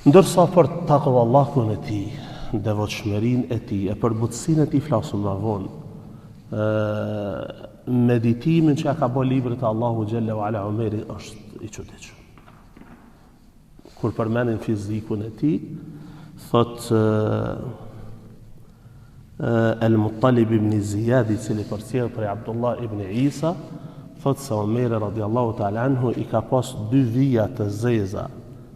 Ndërsa për takvallahun e tij, devotshmërinë e tij, e për butësinë e tij flasëm më vonë. Meditimin që ka bërë librit e Allahu xhalla wa ala Omeri është i çuditshëm. Kur përmendin fizikun e tij, thot Al-Muttalib ibn Ziyad, i cili përcjell për Abdullah ibn Isa, thot se Omeri radiallahu ta'ala anhu i ka pas 2 vija të zeza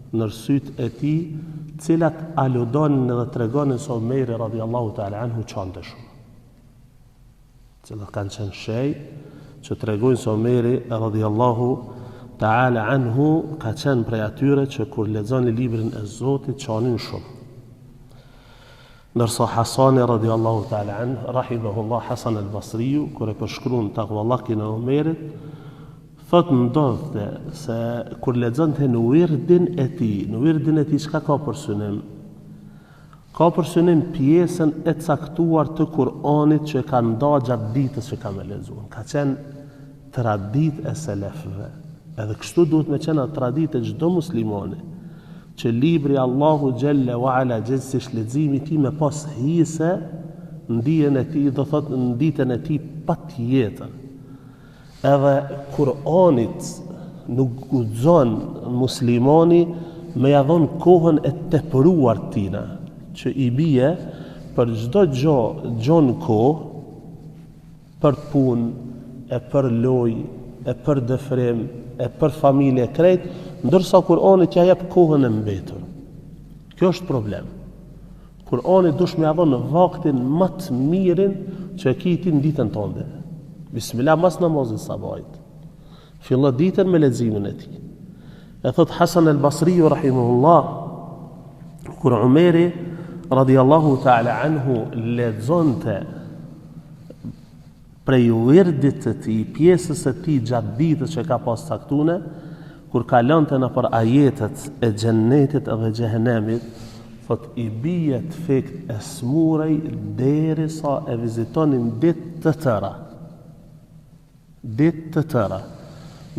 në syt e tij, cilat aludonin dhe tregonin se Omeri radiallahu ta'ala anhu çante shumë. Cilat kanë qenë shej që tregojnë se Omeri radiallahu ta'ala anhu ka qenë prej atyre që kur lexoni librin e Zotit çanin shumë. Ndërsa Hasani radiallahu ta'ala anhu, rahimahullah, Hasan al-Basriu, kur e përshkruan takvallahin e Omerit, thot ndodhte se kur lexonte në wirdin e tij, çka ka për synim? Ka për synim pjesën e caktuar të Kur'anit që ka nda gjatë ditës që ka me lexuar. Ka qenë tradit e selefëve. Edhe kështu duhet me qenë tradit e çdo muslimani, që libri Allahu xhalla wa ala gjithsesi leximi i tij me pas hise në dijen e tij, do thot në ditën e tij patjetër. Edhe Kur'anit nuk guxon muslimani me ja dhon kohën e tepruar tina, që i bie për çdo gjë në kohë, për punë, e për lojë, e për dëfrim, e për familje krejt, ndërsa Kur'ani t'ja jep kohën e mbetur. Kjo është problem. Kur'ani dush me avon në vaktin më të mirin që e kiti në ditën tënde. Bismillah, mas namazit sabahit. Fillo ditën me leximin e tij. E thot Hasan al-Basriu rahimahullah, kur Omeri radiallahu ta'ala anhu lexonte prej wirdit të tij, pjesës së tij gjatë ditës që ka pas caktune, kur kalonte në për ajetet e xhennetit edhe xhehenemit, thot i bie të fekt e smurej derisa e vizitonin ditë të tëra.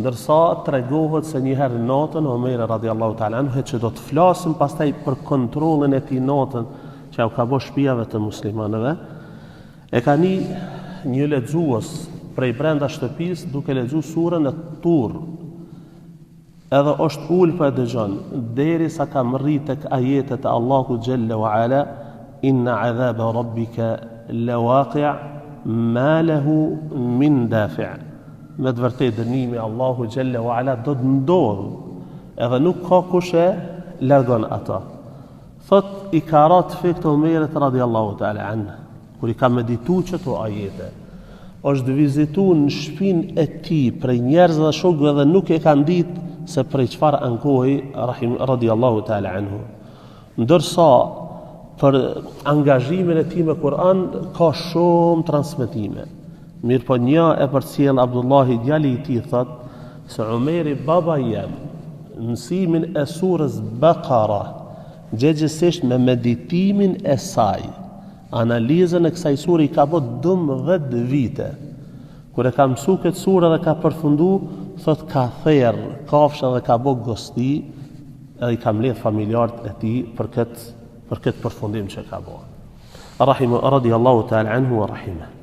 Ndërsa tregohet se njëherë natën Omeri radiallahu ta'ala anhu, që do të flasim pastaj për kontrollin e tij natën që u ka bërë shtëpive të muslimanëve, e ka një lexues prej brenda shtëpisë duke lexuar surën e Tur. Edhe është ul për dëgjon derisa ka rrit tek ajetet e Allahu xhalla wa ala, inna adhaba rabbika lawaqi' ma lahu min dafi'. Me të vërtetë dënimi Allahu xhalla wa ala do të ndodh, edhe nuk ka kush e largon ata. Thot i ka rat fekt Omerit radiallahu ta'ala anhu, kur i ka meditu qëto ajete, është vizitu në shtëpinë e tij prej njerëz dhe shokëve dhe nuk e kanë ditë se prej çfarë ankohej radiallahu ta'ala anhu. Ndërsa për angazhimin e tij me Kur'an ka shumë transmetime. Mirë po një e përcjell Abdullahi djali i tij, thot se Omeri baba jam mësimin e surës Baqara gjithsesi me meditimin e saj, analizën e kësaj sure i ka bërë 12 vite. Kur e ka mësu këtë surë dhe ka përfundu, thot ka therr kafshë dhe ka bërë gosti, edhe i ka mbledh familjarët e tij për këtë përfundim që ka bërë. Radiallahu ta'ala anhu wa rahimah.